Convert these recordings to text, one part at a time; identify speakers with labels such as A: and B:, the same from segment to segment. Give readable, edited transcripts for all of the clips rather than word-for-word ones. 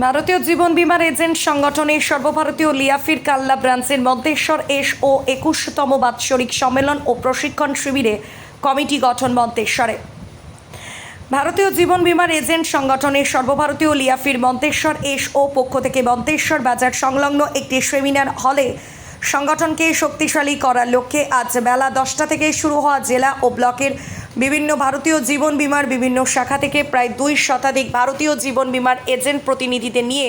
A: ভারতীয় জীবন বীমার এজেন্ট সংগঠনের সর্বভারতীয় লিয়াফির কাল্লা ব্রাঞ্চের মন্তেশ্বর ও 21তম বাৎসরিক সম্মেলন ও প্রশিক্ষণ শিবিরে কমিটি গঠন মন্তেশ্বরে। ভারতীয় জীবন বীমার এজেন্ট সংগঠনের সর্বভারতীয় লিয়াফির মন্তেশ্বর ও পক্ষ থেকে মন্তেশ্বর বাজার সংলগ্ন একটি সেমিনার হলে সংগঠনকে শক্তিশালী করার লক্ষ্যে আজ বেলা 10টা থেকে শুরু হওয়া জেলা ও ব্লকের বিভিন্ন ভারতীয় জীবন বীমার বিভিন্ন শাখা থেকে প্রায় 2 শতাধিক ভারতীয় জীবন বীমার এজেন্ট প্রতিনিধিদের নিয়ে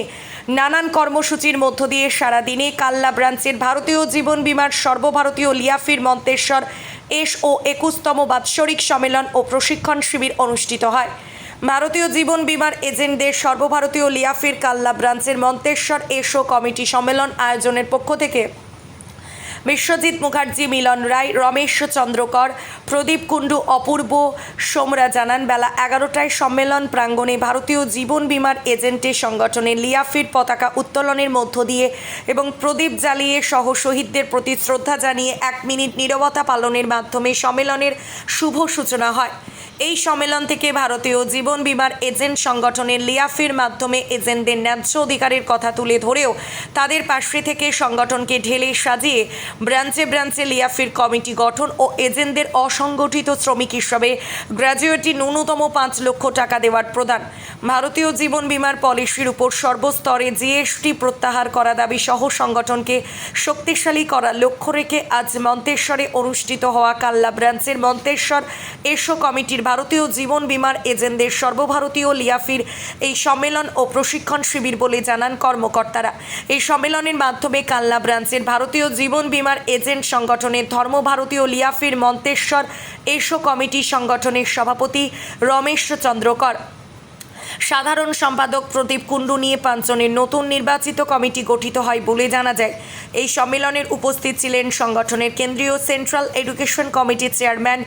A: নানান কর্মসূচির মধ্য দিয়ে সারাদিনে কাল্লা ব্রাঞ্চের ভারতীয় জীবন বীমার সর্বভারতীয় লিয়াফির মন্তেশ্বর ও 21তম বাৎসরিক সম্মেলন ও প্রশিক্ষণ শিবির অনুষ্ঠিত হয়। ভারতীয় জীবন বীমার এজেন্টদের সর্বভারতীয় লিয়াফির কাল্লা ব্রাঞ্চের মন্তেশ্বর কমিটি সম্মেলন আয়োজনের পক্ষ থেকে বিশ্বজিৎ মুখার্জি, মিলন রায়, রমেশ চন্দ্রকর, প্রদীপ কুণ্ডু, অপূর্ব সোমরা জানান বেলা 11টায় সম্মেলন প্রাঙ্গণে ভারতীয় জীবন বীমার এজেন্টের সংগঠনের লিয়াফির পতাকা উত্তোলনের মধ্য দিয়ে এবং প্রদীপ জ্বালিয়ে সহ শহীদদের প্রতি শ্রদ্ধা জানিয়ে 1 মিনিট নীরবতা পালনের মাধ্যমে সম্মেলনের শুভ সূচনা হয়। এই সম্মেলন থেকে ভারতীয় জীবন বীমার এজেন্ট সংগঠনের লিয়াফির মাধ্যমে এজেন্টদের ন্যায্য অধিকারের কথা তুলে ধরেও তাদের পাশে থেকে সংগঠনকে ঢেলে সাজিয়ে ব্রাঞ্চে ব্রাঞ্চে লিয়াফির কমিটি গঠন ও এজেন্টদের অসংগঠিত শ্রমিক হিসাবে গ্র্যাজুয়েটি ন্যূনতম 5 লক্ষ টাকা দেওয়ার প্রদান, ভারতীয় জীবন বীমার পলিসির উপর সর্বস্তরে জিএসটি প্রত্যাহার করা দাবি সহ সংগঠনকে শক্তিশালী করার লক্ষ্য রেখে আজ মন্তেশ্বরে অনুষ্ঠিত হওয়া কাল্লা ব্রাঞ্চের মন্তেশ্বর কমিটির ভারতীয় জীবন বীমার এজেন্টদের সর্বভারতীয় লিয়াফির এই সম্মেলন ও প্রশিক্ষণ শিবির বলে জানান কর্মকর্তারা। এই সম্মেলনের মাধ্যমে কাল্লা ব্রাঞ্চের ভারতীয় জীবন বীমার এজেন্ট সংগঠনের ধর্মভারতীয় লিয়াফির মন্তেশ্বর কমিটি সংগঠনের সভাপতি রমেশ চন্দ্রকর, সাধারণ সম্পাদক প্রদীপ কুণ্ডু নিয়ে 5 জনের নতুন নির্বাচিত কমিটি গঠিত হয় বলে জানা যায়। এই সম্মেলনের উপস্থিত ছিলেন সংগঠনের কেন্দ্রীয় সেন্ট্রাল এডুকেশন কমিটির চেয়ারম্যান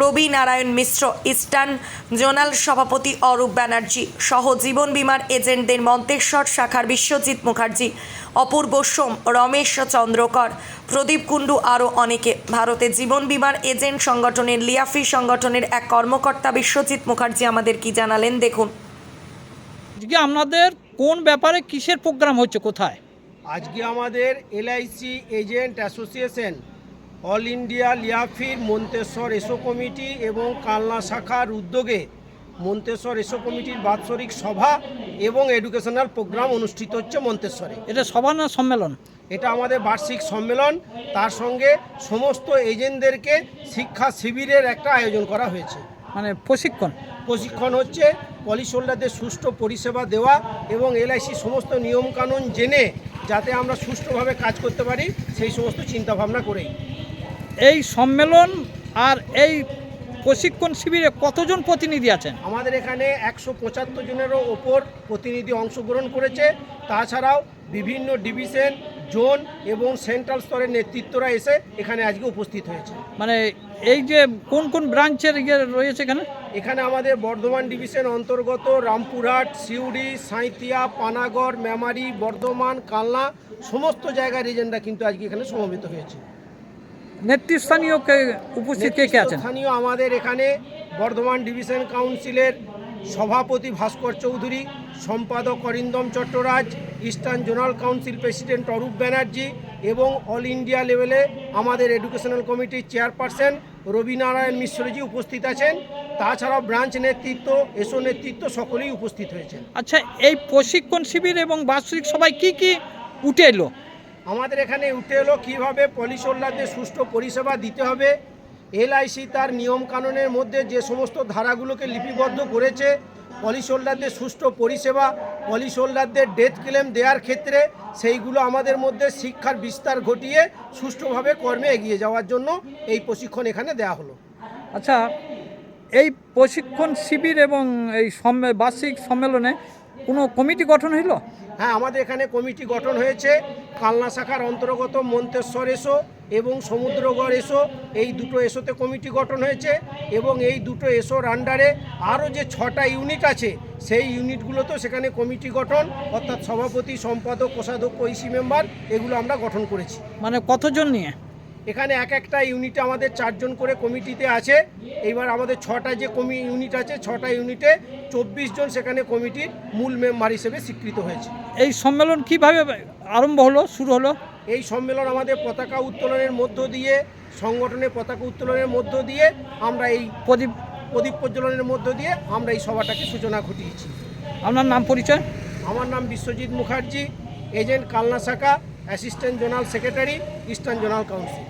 A: রবি নারায়ণ মিশ্র, ইস্টার্ন জোনাল সভাপতি অরূপ ব্যানার্জি সহ জীবন বীমার এজেন্টদের মন্তেশ্বর শাখার বিশ্বজিৎ মুখার্জি, অপূর্ব সোম, রমেশ চন্দ্রকর, প্রদীপ কুণ্ডু আরও অনেকে। ভারতের জীবন বীমার এজেন্ট সংগঠনের লিয়াফি সংগঠনের এক কর্মকর্তা বিশ্বজিৎ মুখার্জি আমাদের কি জানালেন দেখুন।
B: আজকে আপনাদের কোন ব্যাপারে কিসের প্রোগ্রাম হচ্ছে, কোথায়?
C: আজকে আমাদের LIC agent association all India লিয়াফির মন্তেশ্বর কমিটি এবং কালনা শাখার উদ্যোগে মন্তেশ্বর কমিটির বাৎসরিক সভা এবং এডুকেশনাল প্রোগ্রাম অনুষ্ঠিত হচ্ছে মন্তেশ্বরে।
B: এটা সভা না সম্মেলন?
C: এটা আমাদের বার্ষিক সম্মেলন, তার সঙ্গে সমস্ত এজেন্টদেরকে শিক্ষা শিবিরের একটা আয়োজন করা হয়েছে।
B: মানে প্রশিক্ষণ
C: হচ্ছে পলিসি হোল্ডারদের সুষ্ঠু পরিষেবা দেওয়া এবং এলআইসি সমস্ত নিয়মকানুন জেনে যাতে আমরা সুষ্ঠুভাবে কাজ করতে পারি সেই সমস্ত চিন্তাভাবনা করেই
B: এই সম্মেলন। আর এই প্রশিক্ষণ শিবিরে কতজন প্রতিনিধি আছেন?
C: আমাদের এখানে 175 জনেরও ওপর প্রতিনিধি অংশগ্রহণ করেছে। তাছাড়াও বিভিন্ন ডিভিশন, জোন এবং সেন্ট্রাল স্তরের নেতৃত্বরা এসে এখানে আজকে উপস্থিত হয়েছে।
B: মানে এই যে কোন কোন ব্রাঞ্চের রয়েছে
C: এখানে আমাদের বর্ধমান ডিভিশন অন্তর্গত রামপুরহাট, সিউড়ি, সাঁইথিয়া, পানাগড়, মেমারি, বর্ধমান, কালনা সমস্ত জায়গার এজেন্টরা কিন্তু আজকে এখানে সমবেত হয়েছে।
B: নেতৃস্থানীয় উপস্থিত কে আছেন?
C: স্থানীয় আমাদের এখানে বর্ধমান ডিভিশন কাউন্সিলের সভাপতি ভাস্কর চৌধুরী, সম্পাদক Arindam Chattaraj, eastern zonal council president Arup Banerjee এবং অল ইন্ডিয়া লেভেলে আমাদের এডুকেশনাল কমিটির চেয়ারপারসন রবি নারায়ণ মিশ্রজি উপস্থিত আছেন। তাছাড়াও ব্রাঞ্চ নেতৃত্ব, নেতৃত্ব সকলেই উপস্থিত হয়েছেন।
B: আচ্ছা, এই প্রশিক্ষণ শিবির এবং বার্ষিক সভায় কি উঠে এলো?
C: আমাদের এখানে উঠে এলো কীভাবে পলিসি হোল্ডারদের সুষ্ঠু পরিষেবা দিতে হবে। এলআইসি তার নিয়মকানুনের মধ্যে যে সমস্ত ধারাগুলোকে লিপিবদ্ধ করেছে, পলিসি হোল্ডারদের সুষ্ঠু পরিষেবা, পলিসি হোল্ডারদের ডেথ ক্লেম দেওয়ার ক্ষেত্রে সেইগুলো আমাদের মধ্যে শিক্ষার বিস্তার ঘটিয়ে সুষ্ঠুভাবে কর্মে এগিয়ে যাওয়ার জন্য এই প্রশিক্ষণ এখানে দেওয়া হলো।
B: আচ্ছা, এই প্রশিক্ষণ শিবির এবং এই বার্ষিক সম্মেলনে কোনো কমিটি গঠন হইল?
C: হ্যাঁ, আমাদের এখানে কমিটি গঠন হয়েছে। কালনা শাখার অন্তর্গত মন্তেশ্বর এবং সমুদ্রগড় এই দুটো তে কমিটি গঠন হয়েছে এবং এই দুটো আন্ডারে আরও যে 6টা ইউনিট আছে সেই ইউনিটগুলোতেও সেখানে কমিটি গঠন, অর্থাৎ সভাপতি, সম্পাদক, কোষাধ্যক্ষ, ইসি মেম্বার এগুলো আমরা গঠন করেছি।
B: মানে কতজন নিয়ে?
C: এখানে এক একটা ইউনিটে আমাদের 4 জন করে কমিটিতে আছে। এইবার আমাদের 6টা যে ইউনিট আছে 6টা ইউনিটে 24 জন সেখানে কমিটির মূল মেম্বার হিসেবে স্বীকৃত হয়েছে।
B: এই সম্মেলন কিভাবে আরম্ভ হলো, শুরু হলো?
C: এই সম্মেলন আমাদের পতাকা উত্তোলনের মধ্য দিয়ে, সংগঠনের পতাকা উত্তোলনের মধ্য দিয়ে, আমরা এই প্রদীপ প্রজ্বলনের মধ্য দিয়ে আমরা এই সভাটাকে সূচনা ঘটিয়েছি।
B: আপনার নাম পরিচয়?
C: আমার নাম বিশ্বজিৎ মুখার্জি, এজেন্ট কালনা শাখা, assistant zonal secretary, eastern zonal council.